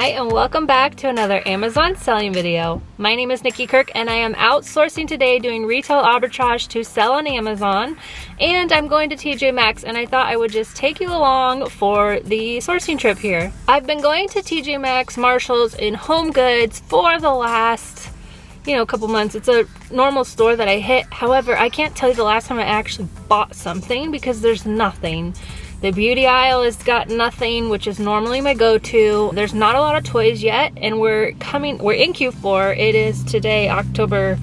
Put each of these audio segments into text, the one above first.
Hi and welcome back to another Amazon selling video. My name is Nikki Kirk and I am outsourcing today doing retail arbitrage to sell on Amazon, and I'm going to TJ Maxx, and I thought I would just take you along for the sourcing trip here. I've been going to TJ Maxx, Marshalls, and Home Goods for the last couple months. It's a normal store that I hit. However, I can't tell you the last time I actually bought something because there's nothing. The beauty aisle has got nothing, which is normally my go-to. There's not a lot of toys yet, and we're in Q4. It is today, October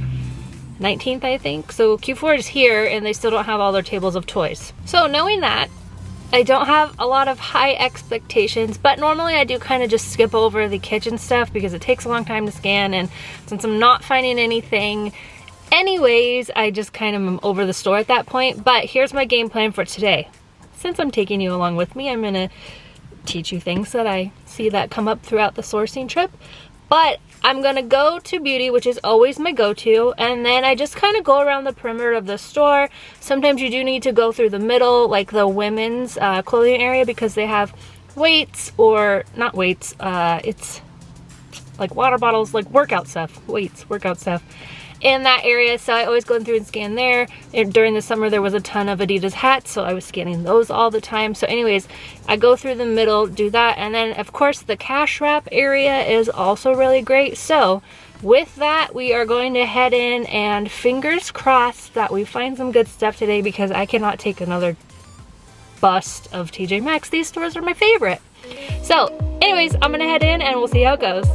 19th, I think. So Q4 is here, and they still don't have all their tables of toys. So knowing that, I don't have a lot of high expectations, but normally I do kind of just skip over the kitchen stuff because it takes a long time to scan, and since I'm not finding anything anyways, I just kind of am over the store at that point. But here's my game plan for today. Since I'm taking you along with me, I'm gonna teach you things that I see that come up throughout the sourcing trip. But I'm gonna go to beauty, which is always my go-to, and then I just kind of go around the perimeter of the store. Sometimes you do need to go through the middle, like the women's clothing area, because they have weights, or not weights, it's like water bottles, like workout stuff, workout stuff in that area. So I always go through and scan there. And during the summer there was a ton of Adidas hats, so I was scanning those all the time. So anyways, I go through the middle, do that, and then of course the cash wrap area is also really great. So with that, we are going to head in, and fingers crossed that we find some good stuff today, because I cannot take another bust of TJ Maxx. These stores are my favorite. So anyways, I'm gonna head in and we'll see how it goes.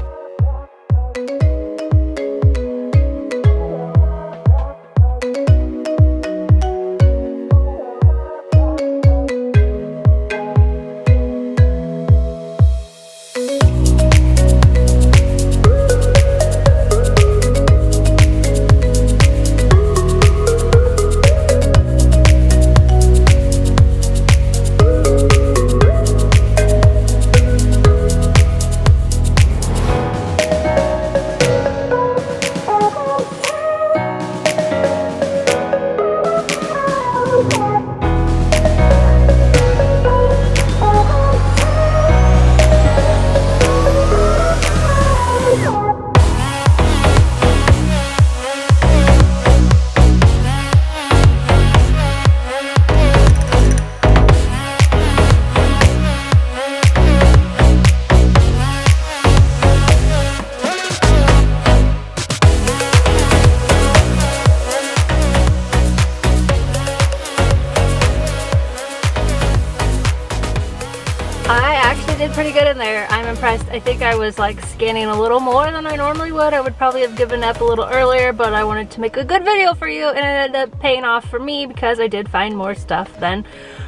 Did pretty good in there. I'm impressed. I think I was like scanning a little more than I normally would. I would probably have given up a little earlier, but I wanted to make a good video for you, and it ended up paying off for me because I did find more stuff than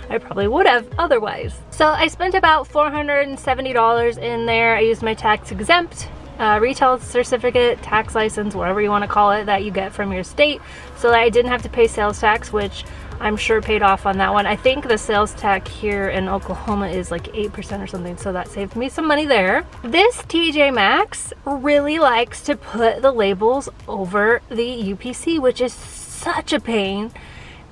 I probably would have otherwise. So I spent about $470 in there. I used my tax exempt retail certificate, tax license, whatever you want to call it, that you get from your state, so that I didn't have to pay sales tax, which I'm sure paid off on that one. I think the sales tax here in Oklahoma is like 8% or something, so that saved me some money there. This TJ Maxx really likes to put the labels over the UPC, which is such a pain.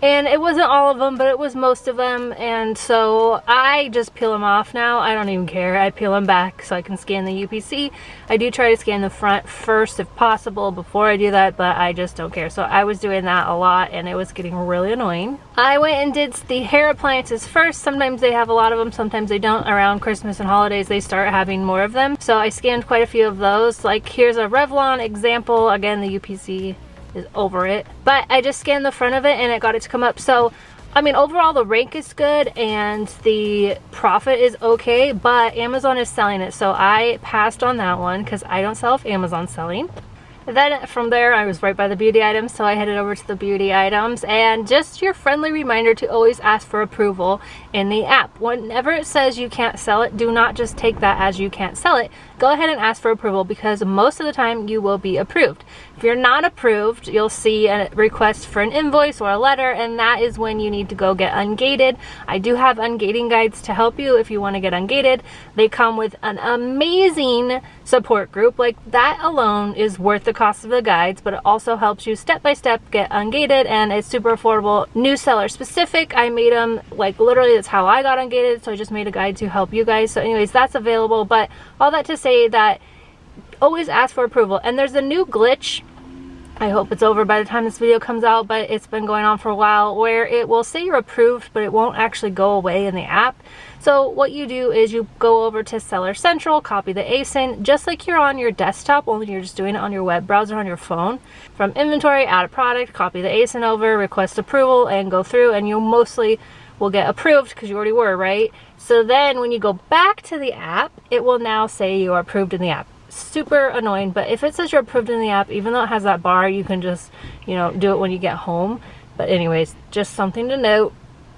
And it wasn't all of them, but it was most of them, and so I just peel them off now. I don't even care. I peel them back so I can scan the UPC. I do try to scan the front first if possible before I do that, but I just don't care. So I was doing that a lot, and it was getting really annoying. I went and did the hair appliances first. Sometimes they have a lot of them, sometimes they don't. Around Christmas and holidays, they start having more of them. So I scanned quite a few of those. Like here's a Revlon example. Again, the UPC is over it, but I just scanned the front of it and it got it to come up. So I mean, overall the rank is good and the profit is okay, but Amazon is selling it, so I passed on that one because I don't sell if Amazon's selling. Then from there, I was right by the beauty items, so I headed over to the beauty items. And just your friendly reminder to always ask for approval in the app. Whenever it says you can't sell it, do not just take that as you can't sell it. Go ahead and ask for approval, because most of the time you will be approved. If you're not approved, you'll see a request for an invoice or a letter, and that is when you need to go get ungated. I do have ungating guides to help you if you want to get ungated. They come with an amazing support group. Like, that alone is worth the cost of the guides, but it also helps you step by step get ungated, and it's super affordable. New seller specific. I made them, like, literally that's how I got ungated, so I just made a guide to help you guys. So anyways, that's available. But all that to say, say that always ask for approval. And there's a new glitch, I hope it's over by the time this video comes out, but it's been going on for a while, where it will say you're approved, but it won't actually go away in the app. So what you do is you go over to Seller Central, copy the ASIN, just like you're on your desktop, only you're just doing it on your web browser on your phone. From inventory, add a product, copy the ASIN over, request approval, and go through, and you mostly will get approved because you already were, right? So then when you go back to the app, it will now say you are approved in the app. Super annoying, but if it says you're approved in the app, even though it has that bar, you can just, you know, do it when you get home. But anyways, just something to note.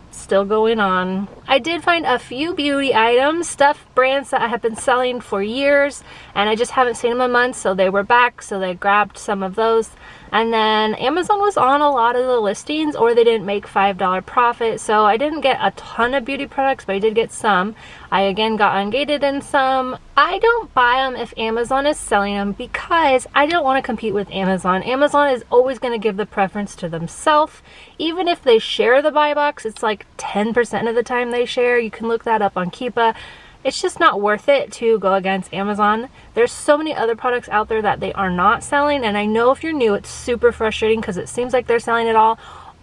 Still going on. I did find a few beauty items, stuff brands that I have been selling for years, and I just haven't seen them in months, so they were back, so they grabbed some of those. And then Amazon was on a lot of the listings, or they didn't make $5 profit, so I didn't get a ton of beauty products, but I did get some. I again got Ungated in some. I don't buy them if Amazon is selling them because I don't want to compete with Amazon. Amazon is always going to give the preference to themselves. Even if they share the buy box, it's like 10% of the time they share. You can look that up on Keepa. It's just not worth it to go against Amazon. There's so many other products out there that they are not selling, and I know if you're new, it's super frustrating because it seems like they're selling it all,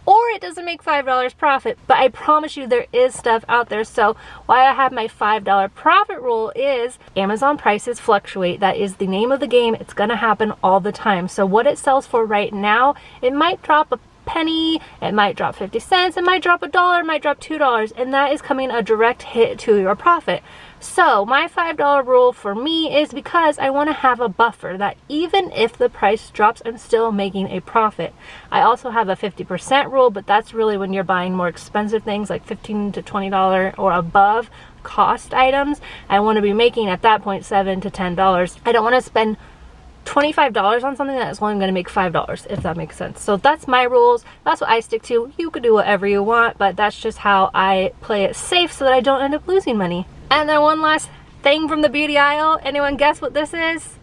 or it doesn't make $5 profit, but I promise you there is stuff out there. So why I have my $5 profit rule is Amazon prices fluctuate. That is the name of the game. It's gonna happen all the time. So what it sells for right now, it might drop a penny, it might drop 50 cents, it might drop $1, it might drop $2, and that is coming a direct hit to your profit. So my $5 rule for me is because I want to have a buffer that even if the price drops, I'm still making a profit. I also have a 50% rule, but that's really when you're buying more expensive things like $15 to $20 or above cost items. I want to be making at that point $7 to $10. I don't want to spend $25 on something that is only going to make $5, if that makes sense. So that's my rules. That's what I stick to. You could do whatever you want, but that's just how I play it safe so that I don't end up losing money. And then one last thing from the beauty aisle. Anyone guess what this is?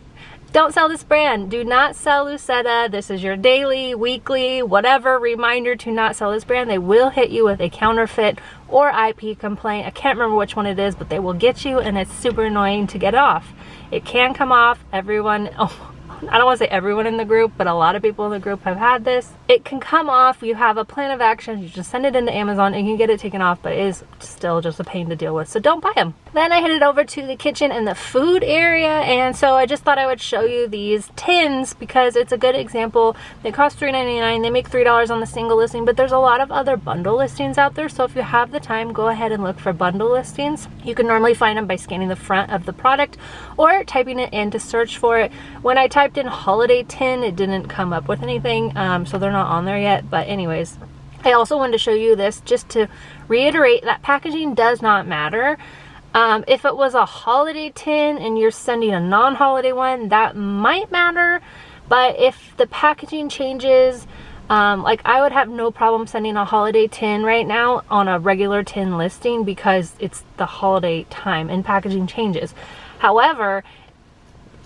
Don't sell this brand. Do not sell Lucetta. This is your daily, weekly, whatever reminder to not sell this brand. They will hit you with a counterfeit or IP complaint. I can't remember which one it is, but they will get you, and it's super annoying to get off. It can come off. Everyone, I don't want to say everyone in the group, but a lot of people in the group have had this. It can come off. You have a plan of action. You just send it into Amazon and you can get it taken off, but it is still just a pain to deal with. So don't buy them. Then I headed over to the kitchen and the food area, and so I just thought I would show you these tins because it's a good example. They cost $3.99. They make $3 on the single listing, but there's a lot of other bundle listings out there. So if you have the time, go ahead and look for bundle listings. You can normally find them by scanning the front of the product or typing it in to search for it. When I typed in holiday tin, it didn't come up with anything, so they're not on there yet. But anyways, I also wanted to show you this just to reiterate that packaging does not matter. If it was a holiday tin and you're sending a non-holiday one, that might matter. But if the packaging changes, like I would have no problem sending a holiday tin right now on a regular tin listing because it's the holiday time and packaging changes. However,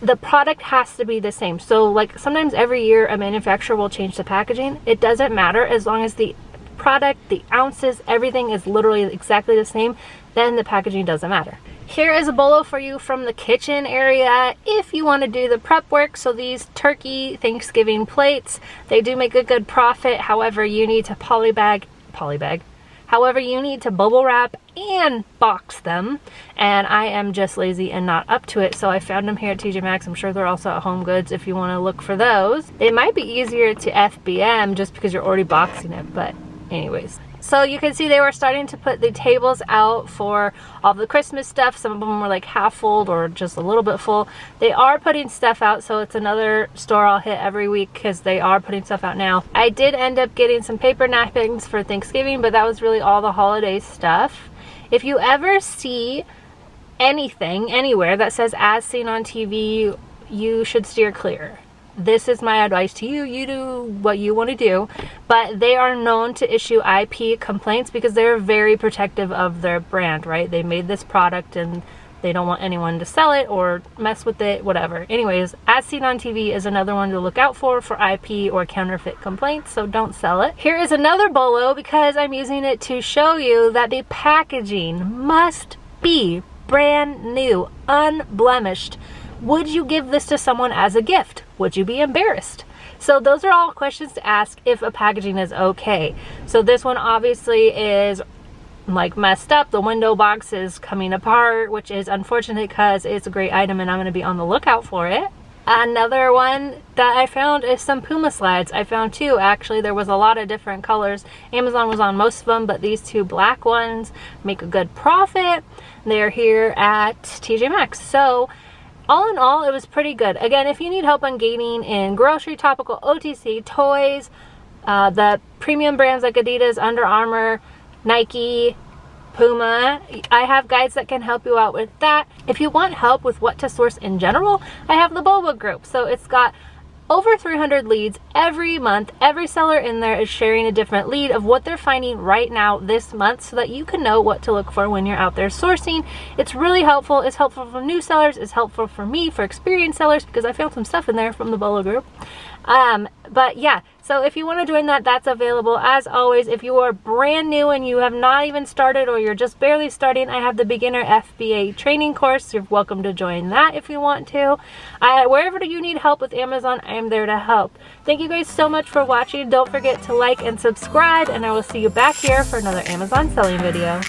the product has to be the same. So like sometimes every year a manufacturer will change the packaging. It doesn't matter as long as the product, the ounces, everything is literally exactly the same, then the packaging doesn't matter. Here is a bolo for you from the kitchen area if you want to do the prep work. So these turkey Thanksgiving plates, they do make a good profit. However, you need to However, you need to bubble wrap and box them, and I am just lazy and not up to it, so I found them here at TJ Maxx. I'm sure they're also at Home Goods if you want to look for those. It might be easier to FBM just because you're already boxing it, but anyways. So you can see they were starting to put the tables out for all the Christmas stuff. Some of them were like half full or just a little bit full. They are putting stuff out, so it's another store I'll hit every week because they are putting stuff out now. I did end up getting some paper napkins for Thanksgiving, but that was really all the holiday stuff. If you ever see anything anywhere that says as seen on TV, you should steer clear. This is my advice to you. You do what you want to do, but they are known to issue IP complaints because they're very protective of their brand, right? They made this product and they don't want anyone to sell it or mess with it, whatever. Anyways, as seen on TV is another one to look out for IP or counterfeit complaints, so don't sell it. Here is another bolo because I'm using it to show you that the packaging must be brand new, unblemished. Would you give this to someone as a gift? Would you be embarrassed? So those are all questions to ask if a packaging is okay. So this one obviously is like messed up. The window box is coming apart, which is unfortunate because it's a great item and I'm going to be on the lookout for it. Another one that I found is some Puma slides. I found two actually. There was a lot of different colors. Amazon was on most of them, but these two black ones make a good profit. They're here at TJ Maxx. So all in all, it was pretty good. Again, if you need help on gaining in grocery, topical, OTC, toys, the premium brands like Adidas, Under Armour, Nike, Puma, I have guides that can help you out with that. If you want help with what to source in general, I have the BOLO group. So it's got over 300 leads every month. Every seller in there is sharing a different lead of what they're finding right now this month so that you can know what to look for when you're out there sourcing. It's really helpful. It's helpful for new sellers. It's helpful for me, for experienced sellers, because I found some stuff in there from the BOLO group. But yeah, so if you want to join that, that's available. As always, if you are brand new and you have not even started or you're just barely starting, I have the beginner FBA training course. You're welcome to join that if you want to. Wherever you need help with Amazon, I am there to help. Thank you guys so much for watching. Don't forget to like and subscribe, and I will see you back here for another Amazon selling video.